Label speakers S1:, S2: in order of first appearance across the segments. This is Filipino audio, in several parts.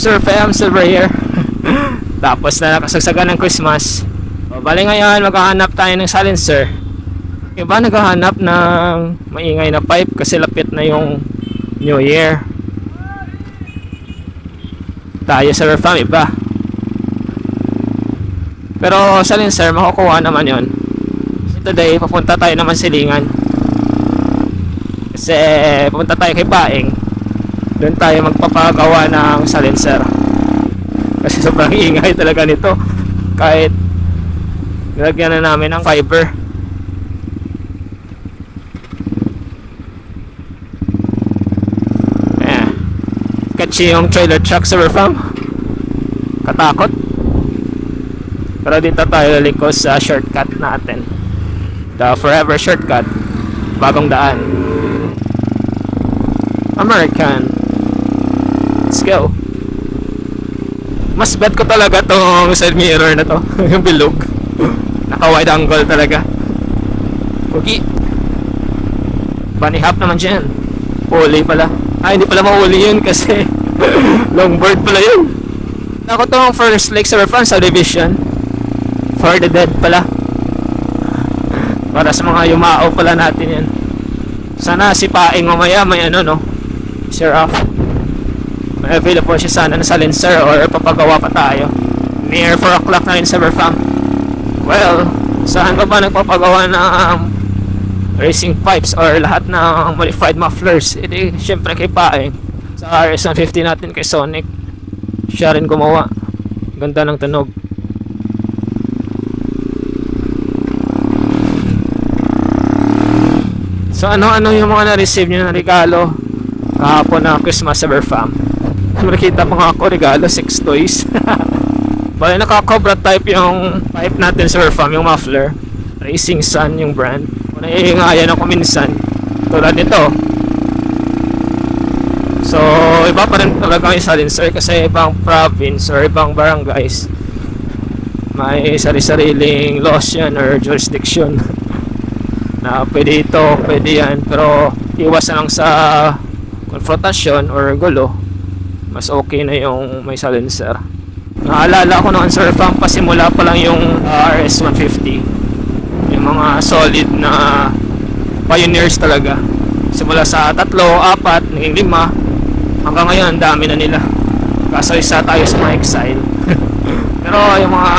S1: Sir Fam, Silver here. Tapos na nakasagsagan ng Christmas. O, bali ngayon, maghahanap tayo ng silencer. Iba naghahanap ng maingay na pipe kasi lapit na yung New Year. Tayo Sir Fam, iba. Pero silencer, makukuha naman yon. Today, papunta tayo naman silingan. Kasi pupunta tayo kay Paeng. Doon tayo magpapagawa ng silencer. Kasi sobrang ingay talaga nito. Kahit nilagyan na namin ng fiber. Ayan. Catchy yung trailer truck Sir Fam. Katakot. Pero dito tayo liko sa shortcut natin. The forever shortcut. Bagong daan. American. Let's go. Mas bet ko talaga tong side mirror na to. Yung bilog. Naka wide angle talaga. Okay. Bunny hop naman dyan. Uli pala. Ay, hindi pala mauli yun kasi longboard pala yun. Ako tong first Lake Sir Fam subdivision. For the dead pala. Para sa mga yumao pala natin yan. Sana si Paeng mamaya may ano no, share off. May available siya sana na silencer or papagawa pa tayo. Near 4 o'clock na rin Sir Fam. Well, saan ka ba nagpapagawa ng racing pipes or lahat ng modified mufflers? Ito syempre kay Paeng. Sa RS150 natin kay Sonic. Siya rin gumawa. Ganda ng tunog. So ano-ano yung mga na-receive nyo na regalo kahapon na Christmas Sir Fam? Nakita pa nga ako regalo 6 toys. Bale naka-Cobra type yung pipe natin Sir Fam, yung muffler. Racing Sun yung brand. Kung naiingayan ako minsan tulad nito. So iba pa rin talaga yung silencer kasi ibang province or ibang barangays may sari-sariling laws yan or jurisdiction na pwede ito, pwede yan, pero iwas na lang sa konfrontasyon or gulo. Mas okay na yung may silencer. Naalala ko noon Sir Fam, pasimula pa lang yung RS150, yung mga solid na pioneers talaga. Simula sa 3, 4, naging 5, hanggang ngayon dami na nila. Kaso isa tayo sa mga exile. Pero yung mga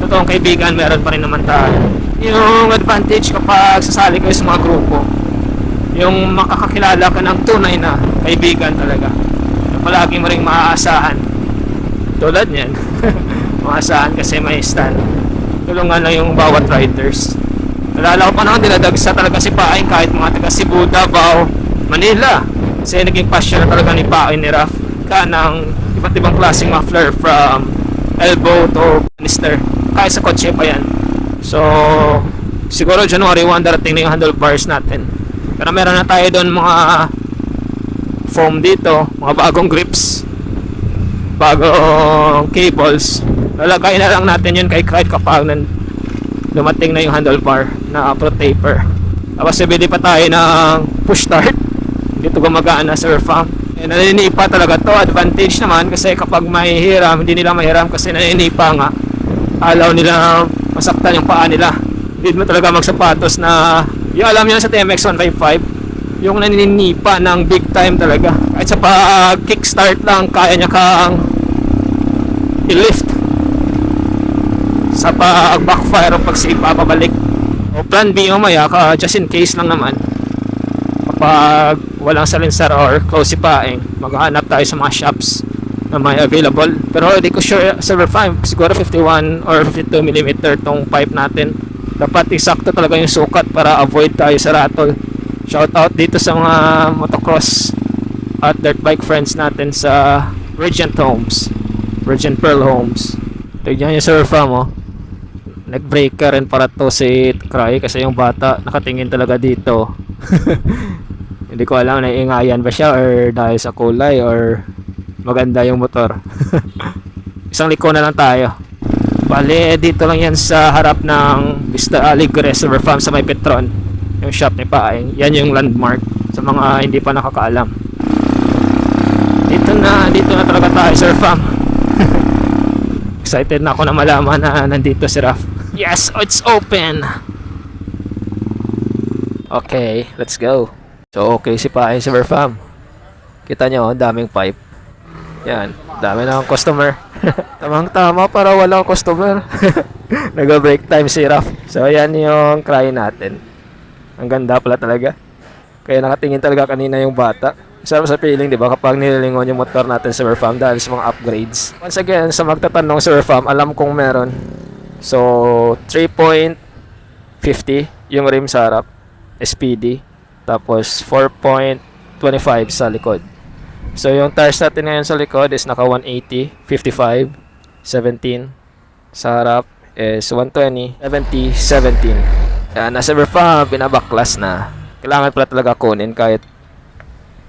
S1: totoong kaibigan meron pa rin naman tayo. Yung advantage kapag sasali kayo sa mga grupo, yung makakakilala ka ng tunay na kaibigan talaga na palagi mo ring maaasahan. Tulad niyan. Maaasahan kasi may stand. Tulungan lang yung bawat riders. Nalala ko pa naman, dinadagsa talaga si Paeng kahit mga taga Cebu, Davao, Manila. Kasi naging passion na talaga ni Paeng ni Raf ka ng iba't ibang klaseng muffler from elbow to banister. Kahit sa kotse pa yan. So siguro January 1 darating na yung handlebars natin. Pero meron na tayo doon mga foam dito, mga bagong grips, bagong cables. Lalagay na lang natin yun kay Clyde kapag dumating na yung handlebar na pro taper. Tapos bibili pa tayo ng push start. Dito gumagana Sir Fam. Naninipa talaga to. Advantage naman kasi kapag may hiram, hindi nila mahiram kasi naninipa nga. Alaw nila masaktan yung paa nila. Need mo talaga magsapatos na yung alam nyo sa TMX 155, yung naninipa ng big time talaga. Kahit sa pag kickstart lang kaya niya kang i-lift. Sa pag backfire o pag sipa pabalik o plan B umaya ka just in case lang naman. Kapag walang silencer or close si Paeng, maghahanap tayo sa mga shops na may available. Pero hindi ko sure Sir Fam, siguro 51 or 52mm tong pipe natin. Dapat eksakto talaga yung sukat para avoid tayo sa rattle. Shout out dito sa mga motocross at dirt bike friends natin sa Regent Homes, Regent Pearl Homes. Tignan nyo Sir Fam, oh. Nag-breaker rin para to si Cry kasi yung bata nakatingin talaga dito. Hindi ko alam naiingayan ba siya or dahil sa kulay or maganda yung motor. Isang liko na lang tayo. Bale, dito lang yan sa harap ng Vista Alegre Sir Fam sa may Petron. Yung shop ni Paeng. Yan yung landmark sa mga hindi pa nakakaalam. Dito nandito na talaga tayo, Sir Fam. Excited na ako na malaman na nandito si Raf. Yes, it's open. Okay, let's go. So okay si Pae, Sir Fam. Kita nyo, daming pipe. Yan, dami na ang customer. Tamang tama para walang customer. Nag-break time si Raf. So yan yung cry natin. Ang ganda pala talaga. Kaya nakatingin talaga kanina yung bata. Sarap sa feeling, di ba, kapag nililingon yung motor natin sa Sir Fam dahil sa mga upgrades. Once again, sa magtatanong Sir Fam, alam kong meron. So 3.50 yung rim sa harap, SPD. Tapos 4.25 sa likod. So yung tires natin ngayon sa likod is naka 180, 55, 17. Sa harap is 120, 70, 17. Yan, nasa Sir Fam, binabaklas na. Kailangan pala talaga kunin kahit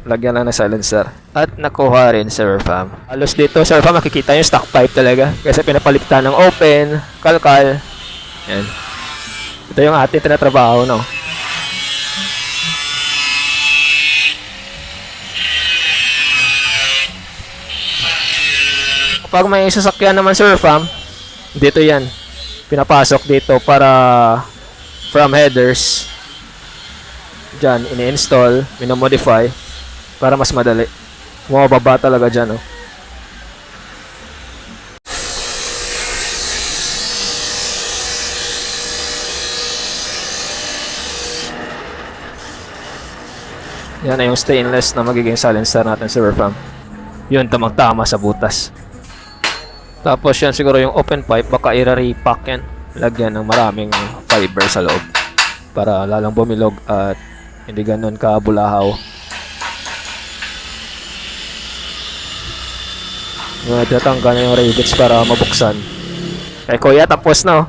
S1: lagyan lang ng silencer. At nakuha rin, Sir Fam. Halos dito, Sir Fam, makikita yung stock pipe talaga. Kasi pinapalitan ng open, kalkal. Yan. Ito yung ating tinatrabaho, no? Kapag may sasakyan naman, Sir Fam, dito yan. Pinapasok dito para from headers. Diyan, ini-install, minamodify para mas madali. Bumababa talaga dyan, oh. Yan na yung stainless na magiging silencer natin, Sir Fam. Yun, tamang-tama sa butas. Tapos yan siguro yung open pipe, baka i-repack yan. Lagyan ng maraming fiber sa loob para lalang bumilog at hindi ganun kabulahaw. Tatanggal na yung rivets para mabuksan. Kay Kuya, tapos na, oh.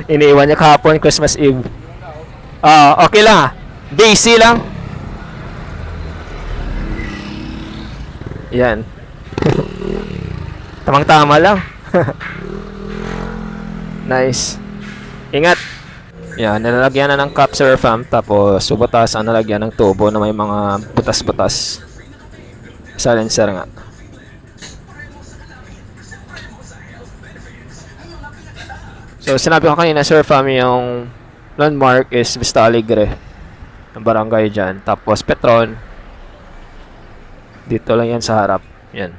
S1: Iniiwan niya kahapon, Christmas Eve. Okay lang, ah. DC lang. Yan. Tamang-tama lang. Nice. Ingat. Yan, nilalagyan na ng cap, Sir Fam. Tapos, subutasan, nalagyan ng tubo na may mga butas-butas. Silencer nga. So, sinabi ko kanina, Sir Fam, yung landmark is Vista Alegre. Ang barangay dyan. Tapos, Petron. Dito lang yan sa harap. Yan.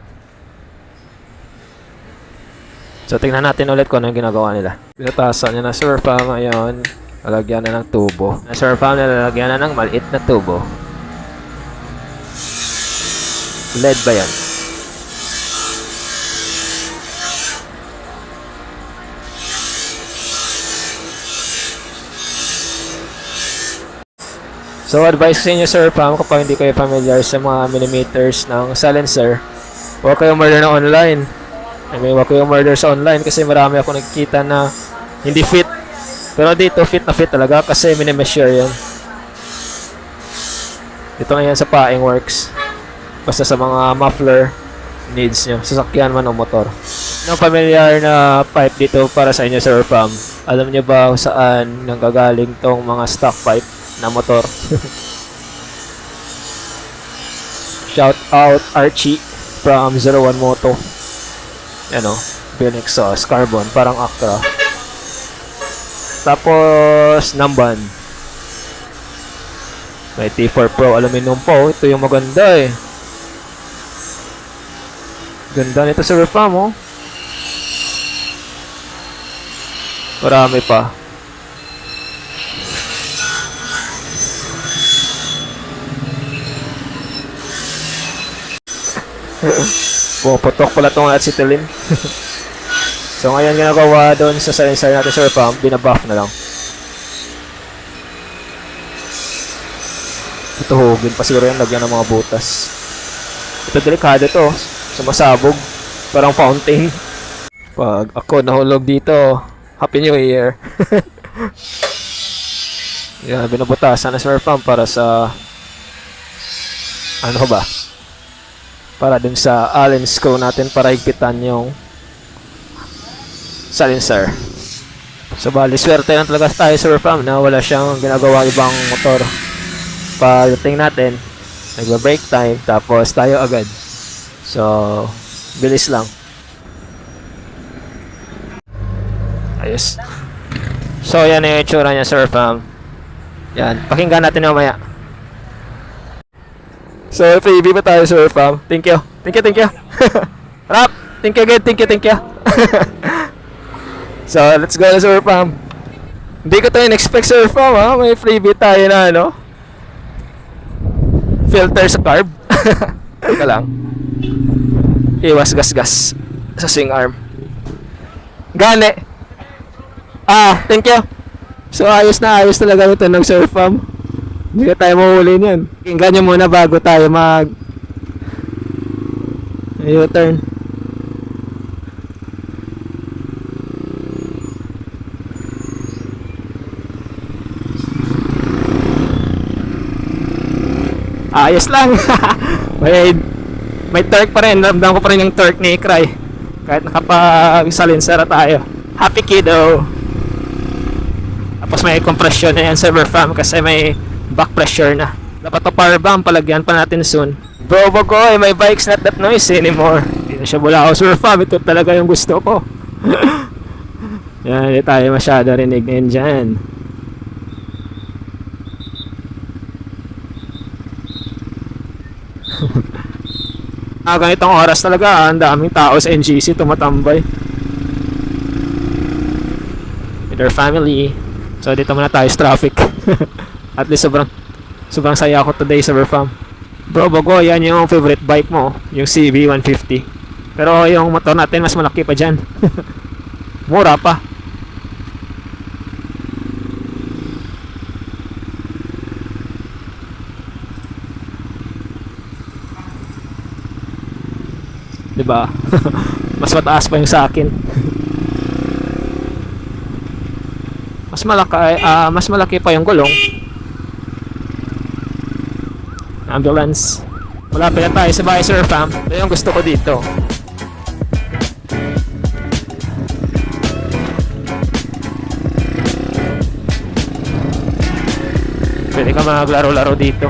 S1: So, tingnan natin ulit kung ano yung ginagawa nila. Pinatasan niya na, Sir Fam. Ayun. Lalagyan na ng tubo. Na Sir Fam, lalagyan na ng maliit na tubo. LED ba yan? So, advice sa inyo, Sir Fam, kapag hindi kayo familiar sa mga millimeters ng silencer, huwag kayong murder na online. Huwag kayong murder sa online kasi marami ako nakikita na hindi fit. Pero dito, fit na fit talaga kasi minimeasure yan. Dito na yan sa Paeng Works. Basta sa mga muffler needs nyo, sasakyan man o motor. Anong familiar na pipe dito para sa inyo, Sir Fam? Alam nyo ba saan nanggagaling tong mga stock pipe na motor? Shout out Archie from 01 Moto. Ano, Bill exhaust, carbon, parang Actra. Tapos, Namban. May T4 Pro aluminum po. Ito yung maganda eh. Ganda nito sa Sir Fam, oh. Marami pa. Puputok pala itong acetylene. So ngayon ginagawa doon sa silencer natin, Sir Fam, binabuff na lang. Ituhugin pa siguro yan, lagyan ng mga butas. Ito delikado to, sumasabog, parang fountain. Pag ako nahulog dito, Happy New Year. Yan, binubutasan na, Sir Fam, para sa ano ba? Para dun sa Allen screw natin para higpitan yung silencer. So bali, swerte lang talaga tayo, Sir Fam, na wala siyang ginagawa ibang motor. Pagdating natin, nagba-break time, tapos tayo agad. So, bilis lang. Ayos. So, yan yung itsura niya, Sir Fam. Yan. Pakinggan natin mamaya. So, freebie pa tayo, Sir Fam. Thank you. Thank you, thank you. Rap! Thank you again. Thank you, thank you. So, let's go na, Sir Fam. Hindi ko tayo in-expect, Sir Fam, ha? May freebie tayo na, ano? Filter sa carb. Teka lang. Iwas gas-gas sa swing arm. Gane! Thank you. So, ayos talaga ito ng Sir Fam. Hindi na tayo mahuli niyan. Pakinggan nyo muna bago tayo mag U-turn. Ayos lang. may torque pa rin. Ramdam ko pa rin yung torque ni Cry. Kahit nakapag-salinsara tayo. Happy kiddo. Tapos may compression na yan sa Fam kasi may back pressure na. Dapat to power bomb, palagyan pa natin soon. Bro, boy, my bike's not that noisy anymore. Hindi na siya bula ako, Sir Fam. Ito talaga yung gusto ko. Yan, hindi tayo masyado rinig ngayon dyan. Ganitong oras talaga, ang daming tao sa NGC tumatambay. With their family. So dito muna tayo sa traffic. At least sobrang saya ako today sa Fam. Bro, bago, yan yung favorite bike mo, yung CB150. Pero yung motor natin mas malaki pa dyan. Mura pa. Diba? Mas mataas pa yung sa akin. Mas malaki pa yung gulong. Ambulance. Malapit na tayo sa bahay, Sir Fam. Ito yung gusto ko dito. Pwede ka maglaro-laro dito.